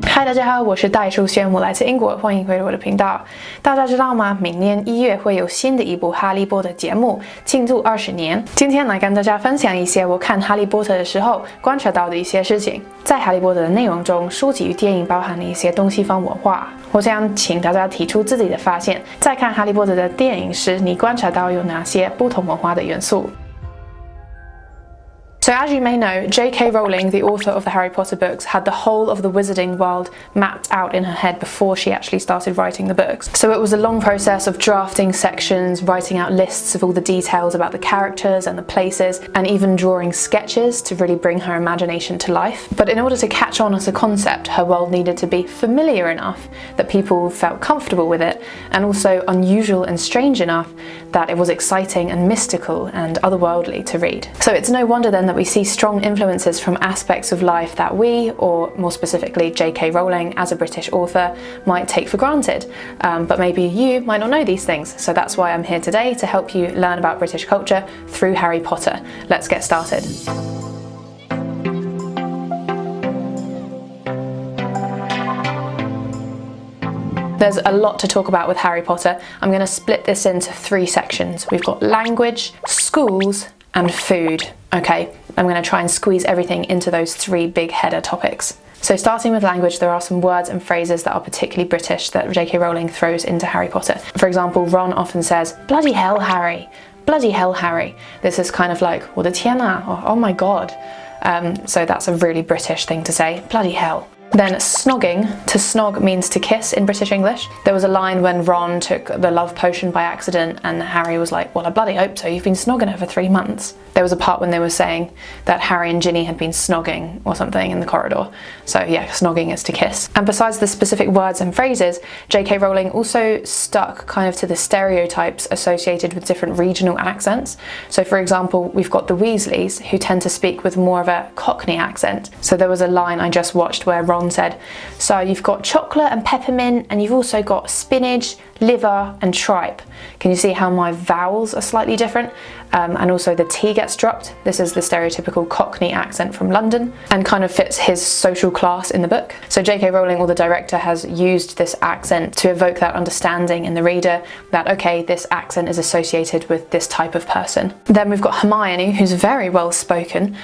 嗨，大家好，我是戴淑萱，我来自英国，欢迎回到我的频道。大家知道吗？明年1月会有新的一部《哈利波特》节目，庆祝20年。今天来跟大家分享一些我看《哈利波特》的时候观察到的一些事情。在《哈利波特》的内容中，书籍与电影包含了一些东西方文化。我想请大家提出自己的发现，在看《哈利波特》的电影时，你观察到有哪些不同文化的元素？So as you may know, J.K. Rowling, the author of the Harry Potter books, had the whole of the wizarding world mapped out in her head before she actually started writing the books. So it was a long process of drafting sections, writing out lists of all the details about the characters and the places, and even drawing sketches to really bring her imagination to life. But in order to catch on as a concept, her world needed to be familiar enough that people felt comfortable with it, and also unusual and strange enough that it was exciting and mystical and otherworldly to read. So it's no wonder then that we see strong influences from aspects of life that we, or more specifically J.K. Rowling as a British author, might take for granted. But maybe you might not know these things, so that's why I'm here today to help you learn about British culture through Harry Potter. Let's get started. There's a lot to talk about with Harry Potter. I'm going to split this into 3 sections. We've got language, schools, and food. Okay, I'm going to try and squeeze everything into those 3 big header topics. So starting with language, there are some words and phrases that are particularly British that J.K. Rowling throws into Harry Potter. For example, Ron often says, "Bloody hell, Harry! Bloody hell, Harry!" This is kind of like, 我的天啊, or "Oh my god." So that's a really British thing to say, bloody hell. Then snogging, to snog means to kiss in British English. There was a line when Ron took the love potion by accident and Harry was like, "Well, I bloody hope so, you've been snogging her for 3 months." There was a part when they were saying that Harry and Ginny had been snogging or something in the corridor. So yeah, snogging is to kiss. And besides the specific words and phrases, J.K. Rowling also stuck kind of to the stereotypes associated with different regional accents. So for example, we've got the Weasleys, who tend to speak with more of a Cockney accent. So there was a line I just watched where Ron said, "So you've got chocolate and peppermint, and you've also got spinach, liver and tripe." Can you see how my vowels are slightly different? And also the T gets dropped. This is the stereotypical Cockney accent from London and kind of fits his social class in the book. So J.K. Rowling, or the director, has used this accent to evoke that understanding in the reader that, okay, this accent is associated with this type of person. Then we've got Hermione, who's very well spoken.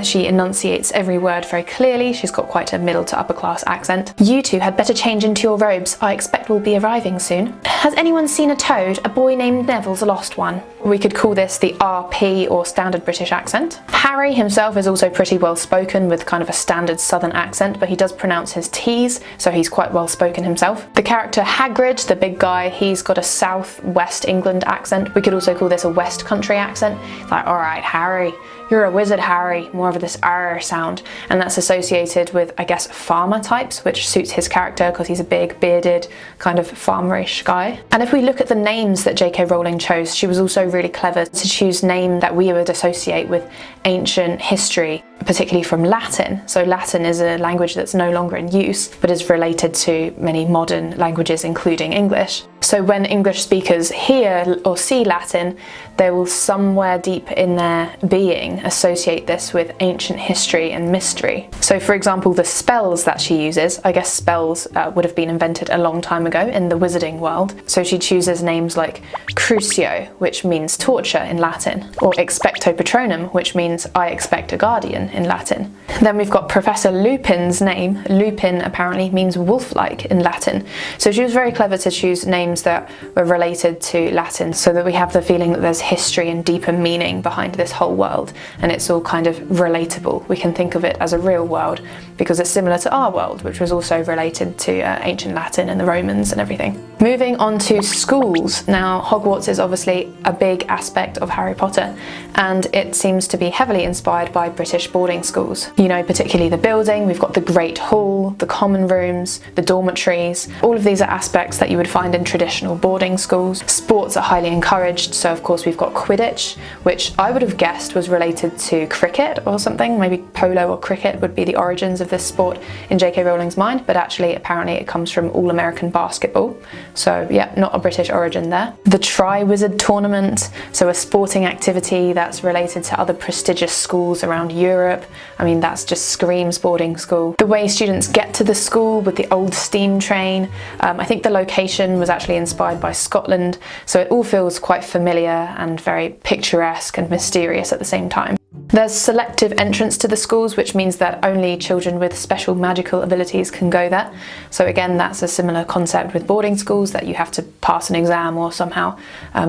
She enunciates every word very clearly. She's got quite a middle to upper class accent. "You two had better change into your robes. I expect we'll be arriving soon. Has anyone seen a toad? A boy named Neville's a lost one." We could call this the RP, or standard British accent. Harry himself is also pretty well spoken with kind of a standard southern accent, but he does pronounce his T's, so he's quite well spoken himself. The character Hagrid, the big guy, he's got a south-west England accent. We could also call this a West Country accent. It's like, "Alright, Harry, you're a wizard, Harry," more of this R sound, and that's associated with, I guess, farmer types, which suits his character because he's a big, bearded, kind of farmerish guy. And if we look at the names that J.K. Rowling chose, she was also really clever to choose names that we would associate with ancient history, particularly from Latin. So Latin is a language that's no longer in use, but is related to many modern languages, including English. So when English speakers hear or see Latin, they will somewhere deep in their being associate this with ancient history and mystery. So for example, the spells that she uses, I guess spells would have been invented a long time ago in the wizarding world. So she chooses names like Crucio, which means torture in Latin, or Expecto Patronum, which means I expect a guardian in Latin. Then we've got Professor Lupin's name. Lupin apparently means wolf-like in Latin. So she was very clever to choose names that were related to Latin so that we have the feeling that there's history and deeper meaning behind this whole world, and it's all kind of relatable. We can think of it as a real world because it's similar to our world, which was also related to ancient Latin and the Romans and everything. Moving on to schools. Now, Hogwarts is obviously a big aspect of Harry Potter, and it seems to be heavily inspired by British boarding schools. You know, particularly the building. We've got the Great Hall, the common rooms, the dormitories. All of these are aspects that you would find in traditional boarding schools. Sports are highly encouraged, so of course we've got Quidditch, which I would have guessed was related to cricket or something. Maybe polo or cricket would be the origins of this sport in J.K. Rowling's mind, but actually apparently it comes from All-American basketball. So yeah, not a British origin there. The Tri-Wizard Tournament, so a sporting activity that's related to other prestigious schools around Europe. I mean, that's just screams boarding school. The way students get to the school with the old steam train, I think the location was actually inspired by Scotland, so it all feels quite familiar and very picturesque and mysterious at the same time. There's selective entrance to the schools, which means that only children with special magical abilities can go there. So again, that's a similar concept with boarding schools, that you have to pass an exam or somehow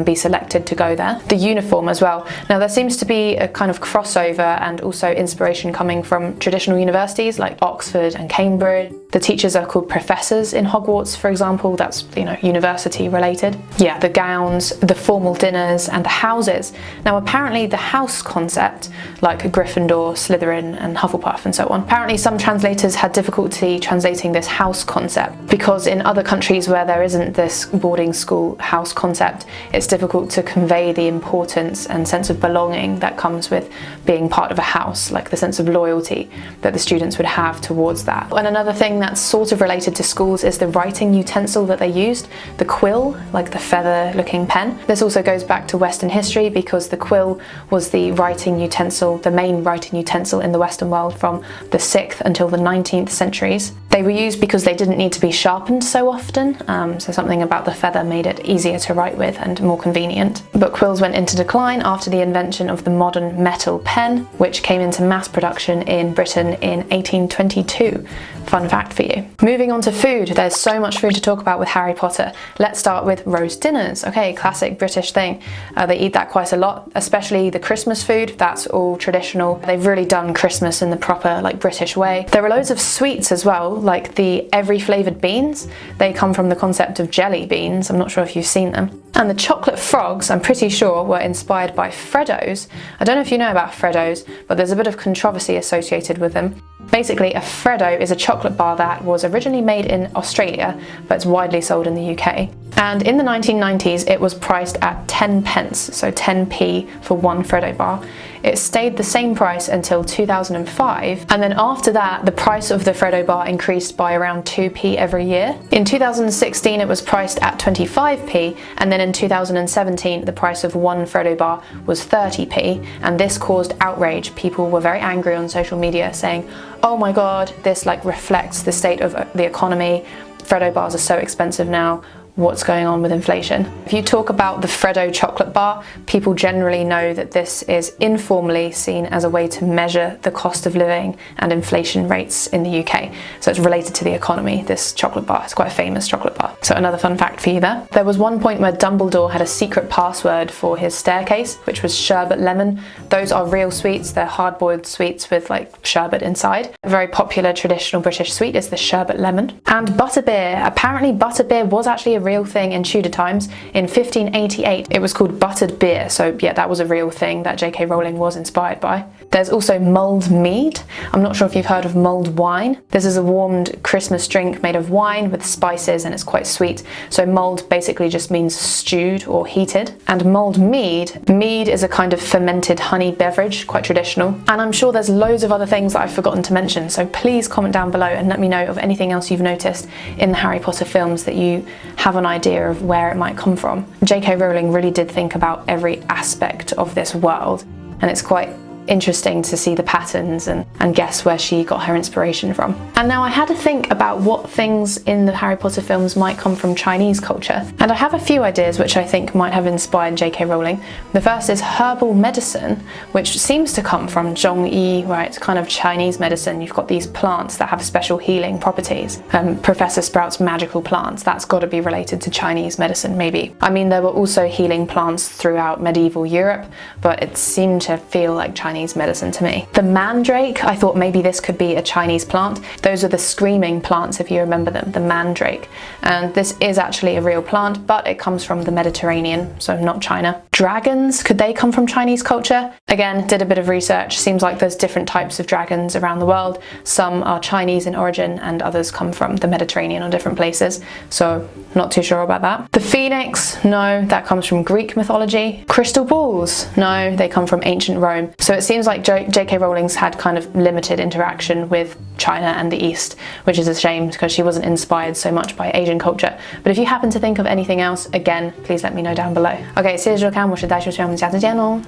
be selected to go there. The uniform as well. Now there seems to be a kind of crossover and also inspiration coming from traditional universities like Oxford and Cambridge. The teachers are called professors in Hogwarts, for example. That's, university related. Yeah, the gowns, the formal dinners, and the houses. Now apparently the house concept, like Gryffindor, Slytherin, and Hufflepuff and so on. Apparently some translators had difficulty translating this house concept because in other countries where there isn't this boarding school house concept, it's difficult to convey the importance and sense of belonging that comes with being part of a house, like the sense of loyalty that the students would have towards that. And another thing that's sort of related to schools is the writing utensil that they used, the quill, like the feather-looking pen. This also goes back to Western history because the quill was the writing utensil, the main writing utensil in the Western world from the 6th until the 19th centuries. They were used because they didn't need to be sharpened so often, so something about the feather made it easier to write with and more convenient. But quills went into decline after the invention of the modern metal pen, which came into mass production in Britain in 1822. Fun fact for you. Moving on to food, there's so much food to talk about with Harry Potter. Let's start with roast dinners. Okay, classic British thing. They eat that quite a lot, especially the Christmas food. That's all traditional. They've really done Christmas in the proper, British way. There are loads of sweets as well, like the every flavoured beans. They come from the concept of jelly beans. I'm not sure if you've seen them. And the chocolate frogs, I'm pretty sure, were inspired by Freddos. I don't know if you know about Freddos, but there's a bit of controversy associated with them. Basically, a Freddo is a chocolate bar that was originally made in Australia, but it's widely sold in the UK. And in the 1990s, it was priced at 10 pence, so 10p for one Freddo bar. It stayed the same price until 2005, and then after that, the price of the Freddo bar increased by around 2p every year. In 2016, it was priced at 25p, and then in 2017, the price of one Freddo bar was 30p, and this caused outrage. People were very angry on social media saying, "Oh my god, this reflects the state of the economy. Freddo bars are so expensive now. What's going on with inflation?" If you talk about the Freddo chocolate bar, people generally know that this is informally seen as a way to measure the cost of living and inflation rates in the UK. So it's related to the economy, this chocolate bar. It's quite a famous chocolate bar. So another fun fact for you there. There was one point where Dumbledore had a secret password for his staircase, which was sherbet lemon. Those are real sweets. They're hard-boiled sweets with sherbet inside. A very popular traditional British sweet is the sherbet lemon. And butterbeer. Apparently butterbeer was actually a real thing in Tudor times. In 1588, it was called buttered beer, so yeah, that was a real thing that J.K. Rowling was inspired by. There's also mulled mead. I'm not sure if you've heard of mulled wine. This is a warmed Christmas drink made of wine with spices and it's quite sweet. So mulled basically just means stewed or heated. And mulled mead. Mead is a kind of fermented honey beverage, quite traditional. And I'm sure there's loads of other things that I've forgotten to mention, so please comment down below and let me know of anything else you've noticed in the Harry Potter films that you have an idea of where it might come from. J.K. Rowling really did think about every aspect of this world, and it's quite interesting to see the patterns and guess where she got her inspiration from. And now I had to think about what things in the Harry Potter films might come from Chinese culture, and I have a few ideas which I think might have inspired J.K. Rowling. The first is herbal medicine, which seems to come from Zhongyi, right? It's kind of Chinese medicine. You've got these plants that have special healing properties. Professor Sprout's magical plants, that's got to be related to Chinese medicine, maybe. I mean, there were also healing plants throughout medieval Europe, but it seemed to feel like Chinese medicine to me. The mandrake, I thought maybe this could be a Chinese plant. Those are the screaming plants, if you remember them, the mandrake. And this is actually a real plant, but it comes from the Mediterranean, so not China. Dragons, could they come from Chinese culture? Again, did a bit of research. Seems like there's different types of dragons around the world. Some are Chinese in origin and others come from the Mediterranean or different places, so not too sure about that. The phoenix, no, that comes from Greek mythology. Crystal balls, no, they come from ancient Rome. So it seems like J.K. Rowling's had kind of limited interaction with China and the East, which is a shame because she wasn't inspired so much by Asian culture. But if you happen to think of anything else, again, please let me know down below. OK， 谢谢收看，我是戴秀轩，我们下次见喽。